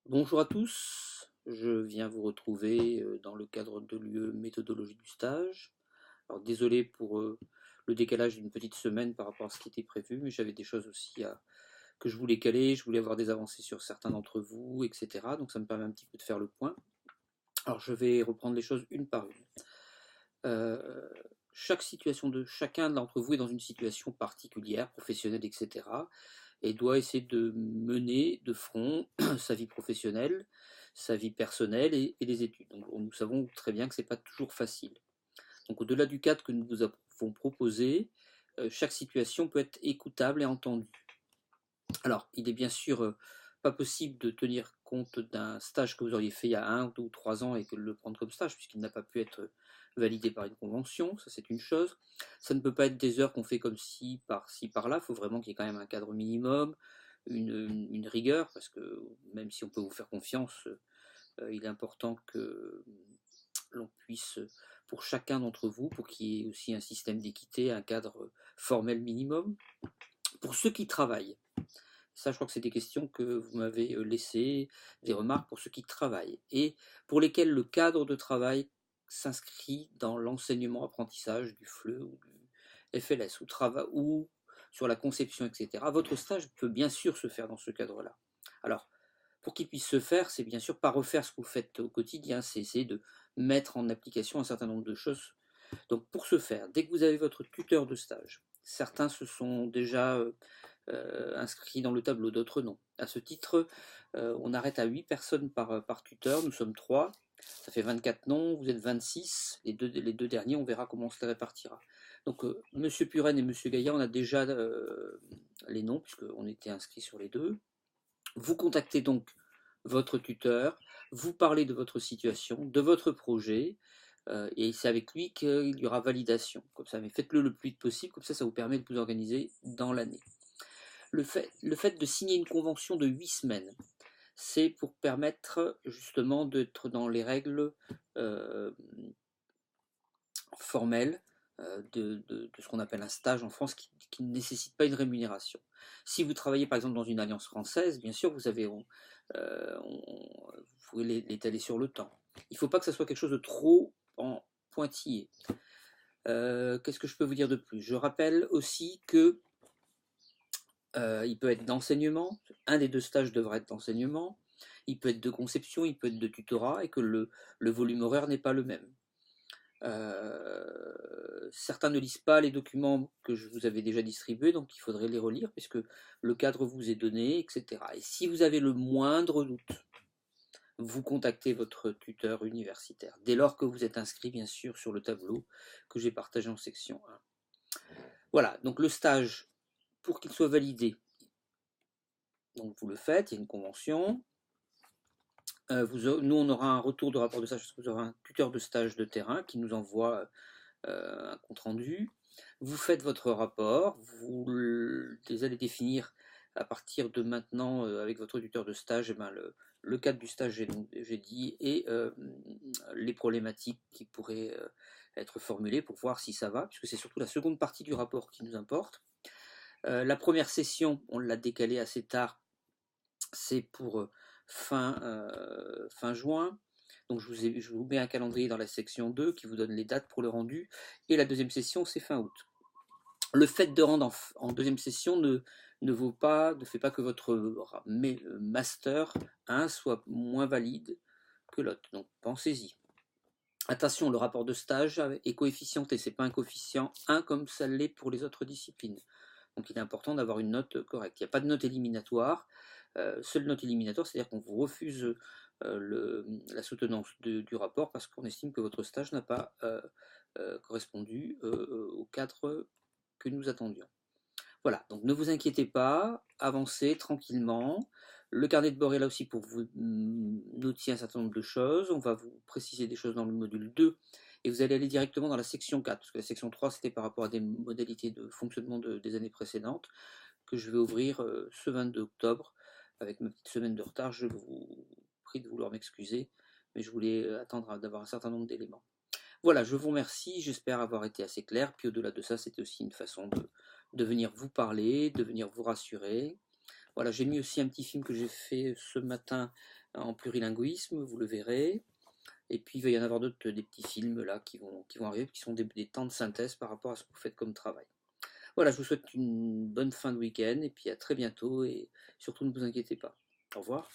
Bonjour à tous, je viens vous retrouver dans le cadre de l'UE méthodologie du stage. Alors désolé pour le décalage d'une petite semaine par rapport à ce qui était prévu, mais j'avais des choses aussi que je voulais caler, je voulais avoir des avancées sur certains d'entre vous, etc. Donc ça me permet un petit peu de faire le point. Alors je vais reprendre les choses une par une. Euh, Chaque situation de chacun d'entre vous est dans une situation particulière, professionnelle, etc. Et doit essayer de mener de front sa vie professionnelle, sa vie personnelle et les études. Donc nous savons très bien que ce n'est pas toujours facile. Donc au-delà du cadre que nous vous avons proposé, chaque situation peut être écoutable et entendue. Alors, il est bien sûr pas possible de tenir compte d'un stage que vous auriez fait il y a 1 ou 3 ans et que le prendre comme stage, puisqu'il n'a pas pu être validé par une convention, ça c'est une chose. Ça ne peut pas être des heures qu'on fait comme ci, par-là, il faut vraiment qu'il y ait quand même un cadre minimum, une rigueur, parce que même si on peut vous faire confiance, il est important que l'on puisse, pour chacun d'entre vous, pour qu'il y ait aussi un système d'équité, un cadre formel minimum. Pour ceux qui travaillent, ça, je crois que c'est des questions que vous m'avez laissées, des remarques pour ceux qui travaillent et pour lesquels le cadre de travail s'inscrit dans l'enseignement-apprentissage du FLE ou du FLS ou sur la conception, etc. Votre stage peut bien sûr se faire dans ce cadre-là. Alors, pour qu'il puisse se faire, c'est bien sûr pas refaire ce que vous faites au quotidien, c'est essayer de mettre en application un certain nombre de choses. Donc, pour ce faire, dès que vous avez votre tuteur de stage, certains se sont déjà inscrits dans le tableau, d'autres non. À ce titre, on arrête à 8 personnes par tuteur, nous sommes 3, ça fait 24 noms, vous êtes 26, les deux derniers, on verra comment on se les répartira. Donc, Monsieur Puren et Monsieur Gaillard, on a déjà les noms, puisqu'on était inscrits sur les deux. Vous contactez donc votre tuteur, vous parlez de votre situation, de votre projet, et c'est avec lui qu'il y aura validation. Comme ça, mais faites-le le plus vite possible, comme ça vous permet de vous organiser dans l'année. Le fait de signer une convention de 8 semaines, c'est pour permettre justement d'être dans les règles euh, formelles de ce qu'on appelle un stage en France qui ne nécessite pas une rémunération. Si vous travaillez par exemple dans une alliance française, bien sûr, vous pouvez l'étaler sur le temps. Il ne faut pas que ça soit quelque chose de trop en pointillé. Qu'est-ce que je peux vous dire de plus? Je rappelle aussi que il peut être d'enseignement, un des deux stages devrait être d'enseignement, il peut être de conception, il peut être de tutorat, et que le volume horaire n'est pas le même. Certains ne lisent pas les documents que je vous avais déjà distribués, donc il faudrait les relire, puisque le cadre vous est donné, etc. Et si vous avez le moindre doute, vous contactez votre tuteur universitaire, dès lors que vous êtes inscrit, bien sûr, sur le tableau que j'ai partagé en section 1. Voilà, donc le stage, pour qu'il soit validé, donc vous le faites, il y a une convention. Nous, on aura un retour de rapport de stage, parce que vous aurez un tuteur de stage de terrain qui nous envoie un compte rendu. Vous faites votre rapport, vous allez définir à partir de maintenant avec votre tuteur de stage le cadre du stage, j'ai dit, et les problématiques qui pourraient être formulées pour voir si ça va, puisque c'est surtout la seconde partie du rapport qui nous importe. La première session, on l'a décalée assez tard, c'est pour fin juin. Donc je vous mets un calendrier dans la section 2 qui vous donne les dates pour le rendu. Et la deuxième session, c'est fin août. Le fait de rendre en deuxième session ne fait pas que votre master 1 soit moins valide que l'autre. Donc pensez-y. Attention, le rapport de stage est coefficienté, c'est pas un coefficient 1 comme ça l'est pour les autres disciplines. Donc il est important d'avoir une note correcte. Il n'y a pas de note éliminatoire. Seule note éliminatoire, c'est-à-dire qu'on vous refuse la soutenance du rapport parce qu'on estime que votre stage n'a pas correspondu au cadre que nous attendions. Voilà, donc ne vous inquiétez pas, avancez tranquillement. Le carnet de bord est là aussi pour vous noter un certain nombre de choses. On va vous préciser des choses dans le module 2 et vous allez aller directement dans la section 4, parce que la section 3 c'était par rapport à des modalités de fonctionnement des années précédentes, que je vais ouvrir ce 22 octobre. Avec ma petite semaine de retard, je vous prie de vouloir m'excuser, mais je voulais attendre d'avoir un certain nombre d'éléments. Voilà, je vous remercie, j'espère avoir été assez clair. Puis au-delà de ça, c'était aussi une façon de venir vous parler, de venir vous rassurer. Voilà, j'ai mis aussi un petit film que j'ai fait ce matin en plurilinguisme, vous le verrez. Et puis il va y en avoir d'autres, des petits films là qui vont arriver, qui sont des temps de synthèse par rapport à ce que vous faites comme travail. Voilà, je vous souhaite une bonne fin de week-end et puis à très bientôt et surtout ne vous inquiétez pas. Au revoir.